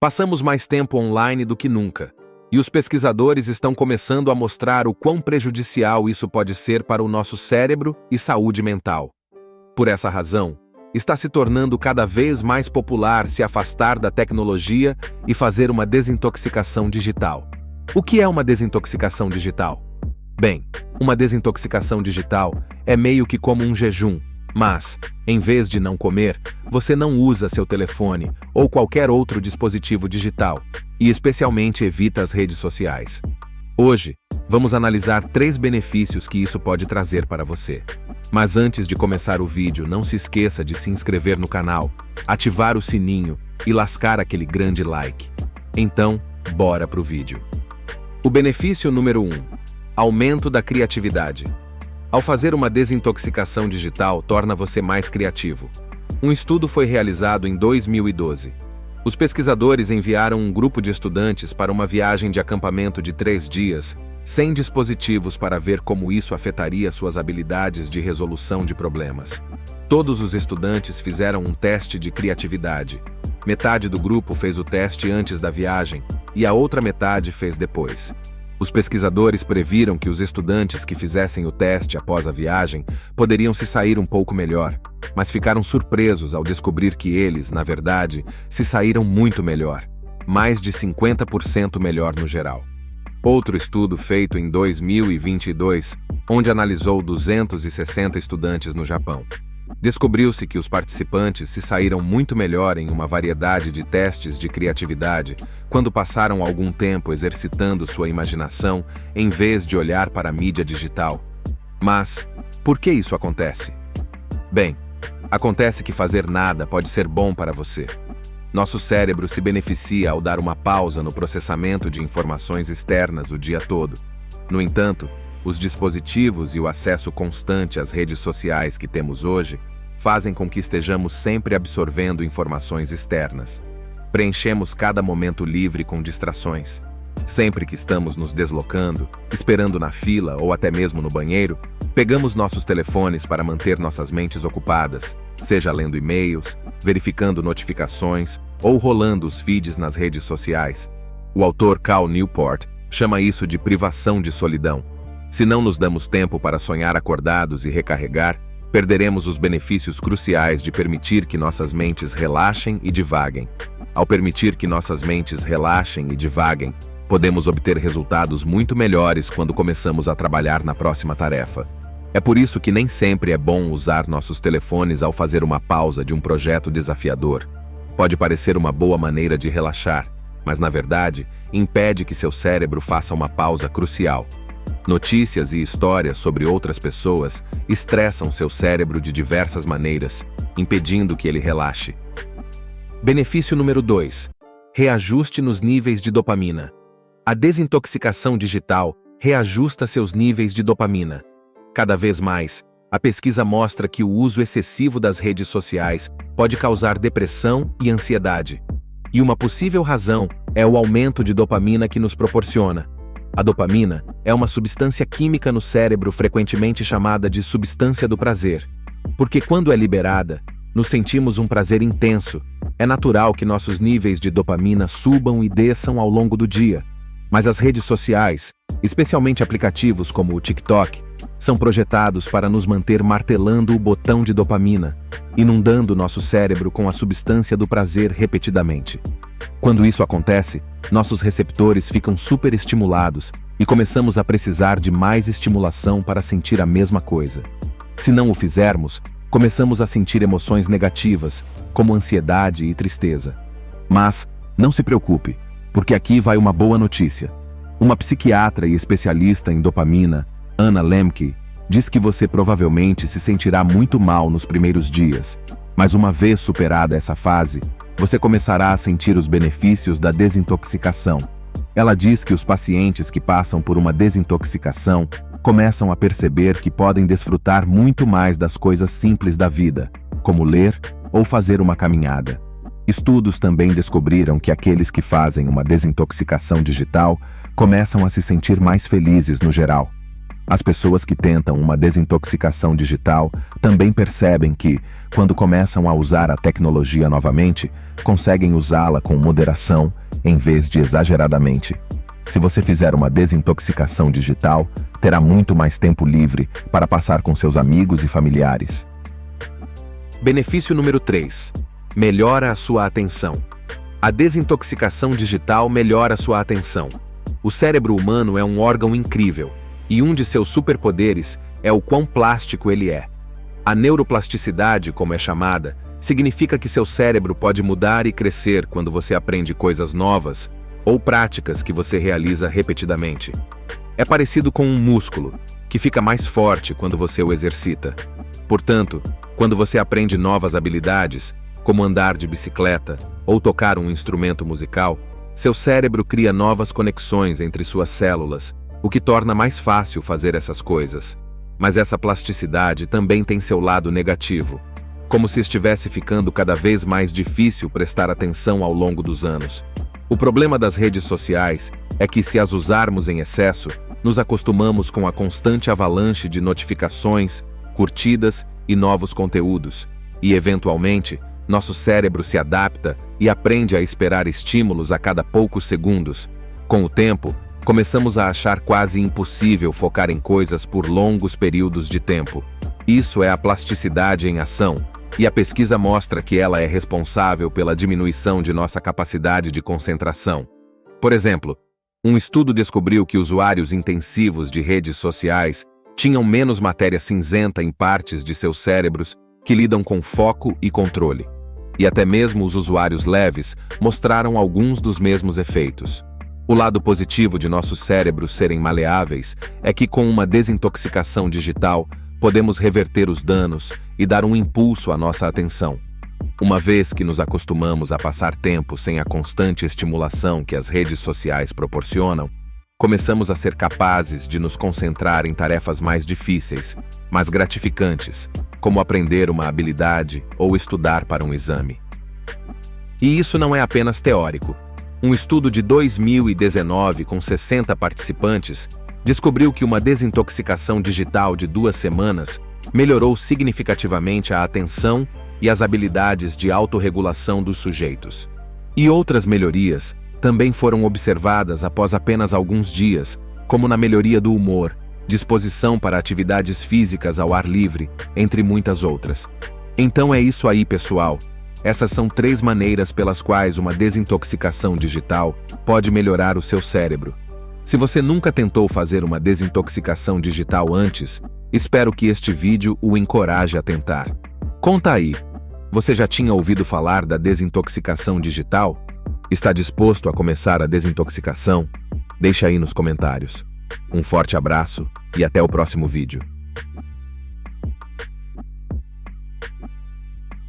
Passamos mais tempo online do que nunca, e os pesquisadores estão começando a mostrar o quão prejudicial isso pode ser para o nosso cérebro e saúde mental. Por essa razão, está se tornando cada vez mais popular se afastar da tecnologia e fazer uma desintoxicação digital. O que é uma desintoxicação digital? Bem, uma desintoxicação digital é meio que como um jejum, mas, em vez de não comer, você não usa seu telefone ou qualquer outro dispositivo digital, e especialmente evita as redes sociais. Hoje, vamos analisar 3 benefícios que isso pode trazer para você. Mas antes de começar o vídeo, não se esqueça de se inscrever no canal, ativar o sininho e lascar aquele grande like. Então, bora pro vídeo. O benefício número 1: aumento da criatividade. Ao fazer uma desintoxicação digital, torna você mais criativo. Um estudo foi realizado em 2012. Os pesquisadores enviaram um grupo de estudantes para uma viagem de acampamento de 3 dias, sem dispositivos para ver como isso afetaria suas habilidades de resolução de problemas. Todos os estudantes fizeram um teste de criatividade. Metade do grupo fez o teste antes da viagem e a outra metade fez depois. Os pesquisadores previram que os estudantes que fizessem o teste após a viagem poderiam se sair um pouco melhor, mas ficaram surpresos ao descobrir que eles, na verdade, se saíram muito melhor, mais de 50% melhor no geral. Outro estudo feito em 2022, onde analisou 260 estudantes no Japão. Descobriu-se que os participantes se saíram muito melhor em uma variedade de testes de criatividade quando passaram algum tempo exercitando sua imaginação em vez de olhar para a mídia digital. Mas, por que isso acontece? Bem, acontece que fazer nada pode ser bom para você. Nosso cérebro se beneficia ao dar uma pausa no processamento de informações externas o dia todo. No entanto, os dispositivos e o acesso constante às redes sociais que temos hoje fazem com que estejamos sempre absorvendo informações externas. Preenchemos cada momento livre com distrações. Sempre que estamos nos deslocando, esperando na fila ou até mesmo no banheiro, pegamos nossos telefones para manter nossas mentes ocupadas, seja lendo e-mails, verificando notificações ou rolando os feeds nas redes sociais. O autor Cal Newport chama isso de privação de solidão. Se não nos damos tempo para sonhar acordados e recarregar, perderemos os benefícios cruciais de permitir que nossas mentes relaxem e divaguem. Ao permitir que nossas mentes relaxem e divaguem, podemos obter resultados muito melhores quando começamos a trabalhar na próxima tarefa. É por isso que nem sempre é bom usar nossos telefones ao fazer uma pausa de um projeto desafiador. Pode parecer uma boa maneira de relaxar, mas na verdade, impede que seu cérebro faça uma pausa crucial. Notícias e histórias sobre outras pessoas estressam seu cérebro de diversas maneiras, impedindo que ele relaxe. Benefício número 2: reajuste nos níveis de dopamina. A desintoxicação digital reajusta seus níveis de dopamina. Cada vez mais, a pesquisa mostra que o uso excessivo das redes sociais pode causar depressão e ansiedade. E uma possível razão é o aumento de dopamina que nos proporciona. A dopamina é uma substância química no cérebro frequentemente chamada de substância do prazer. Porque quando é liberada, nos sentimos um prazer intenso. É natural que nossos níveis de dopamina subam e desçam ao longo do dia. Mas as redes sociais, especialmente aplicativos como o TikTok, são projetados para nos manter martelando o botão de dopamina, inundando nosso cérebro com a substância do prazer repetidamente. Quando isso acontece, nossos receptores ficam superestimulados e começamos a precisar de mais estimulação para sentir a mesma coisa. Se não o fizermos, começamos a sentir emoções negativas, como ansiedade e tristeza. Mas, não se preocupe, porque aqui vai uma boa notícia. Uma psiquiatra e especialista em dopamina, Anna Lembke, diz que você provavelmente se sentirá muito mal nos primeiros dias, mas uma vez superada essa fase, você começará a sentir os benefícios da desintoxicação. Ela diz que os pacientes que passam por uma desintoxicação começam a perceber que podem desfrutar muito mais das coisas simples da vida, como ler ou fazer uma caminhada. Estudos também descobriram que aqueles que fazem uma desintoxicação digital começam a se sentir mais felizes no geral. As pessoas que tentam uma desintoxicação digital também percebem que, quando começam a usar a tecnologia novamente, conseguem usá-la com moderação em vez de exageradamente. Se você fizer uma desintoxicação digital, terá muito mais tempo livre para passar com seus amigos e familiares. Benefício número 3. Melhora a sua atenção. A desintoxicação digital melhora a sua atenção. O cérebro humano é um órgão incrível, e um de seus superpoderes é o quão plástico ele é. A neuroplasticidade, como é chamada, significa que seu cérebro pode mudar e crescer quando você aprende coisas novas ou práticas que você realiza repetidamente. É parecido com um músculo, que fica mais forte quando você o exercita. Portanto, quando você aprende novas habilidades, como andar de bicicleta ou tocar um instrumento musical, seu cérebro cria novas conexões entre suas células, o que torna mais fácil fazer essas coisas. Mas essa plasticidade também tem seu lado negativo, como se estivesse ficando cada vez mais difícil prestar atenção ao longo dos anos. O problema das redes sociais é que, se as usarmos em excesso, nos acostumamos com a constante avalanche de notificações, curtidas e novos conteúdos, e, eventualmente, nosso cérebro se adapta e aprende a esperar estímulos a cada poucos segundos. Com o tempo, começamos a achar quase impossível focar em coisas por longos períodos de tempo. Isso é a plasticidade em ação, e a pesquisa mostra que ela é responsável pela diminuição de nossa capacidade de concentração. Por exemplo, um estudo descobriu que usuários intensivos de redes sociais tinham menos matéria cinzenta em partes de seus cérebros que lidam com foco e controle. E até mesmo os usuários leves mostraram alguns dos mesmos efeitos. O lado positivo de nossos cérebros serem maleáveis é que, com uma desintoxicação digital, podemos reverter os danos e dar um impulso à nossa atenção. Uma vez que nos acostumamos a passar tempo sem a constante estimulação que as redes sociais proporcionam, começamos a ser capazes de nos concentrar em tarefas mais difíceis, mas gratificantes, como aprender uma habilidade ou estudar para um exame. E isso não é apenas teórico. Um estudo de 2019 com 60 participantes descobriu que uma desintoxicação digital de 2 semanas melhorou significativamente a atenção e as habilidades de autorregulação dos sujeitos. E outras melhorias também foram observadas após apenas alguns dias, como na melhoria do humor, disposição para atividades físicas ao ar livre, entre muitas outras. Então é isso aí, pessoal. Essas são 3 maneiras pelas quais uma desintoxicação digital pode melhorar o seu cérebro. Se você nunca tentou fazer uma desintoxicação digital antes, espero que este vídeo o encoraje a tentar. Conta aí, você já tinha ouvido falar da desintoxicação digital? Está disposto a começar a desintoxicação? Deixa aí nos comentários. Um forte abraço e até o próximo vídeo.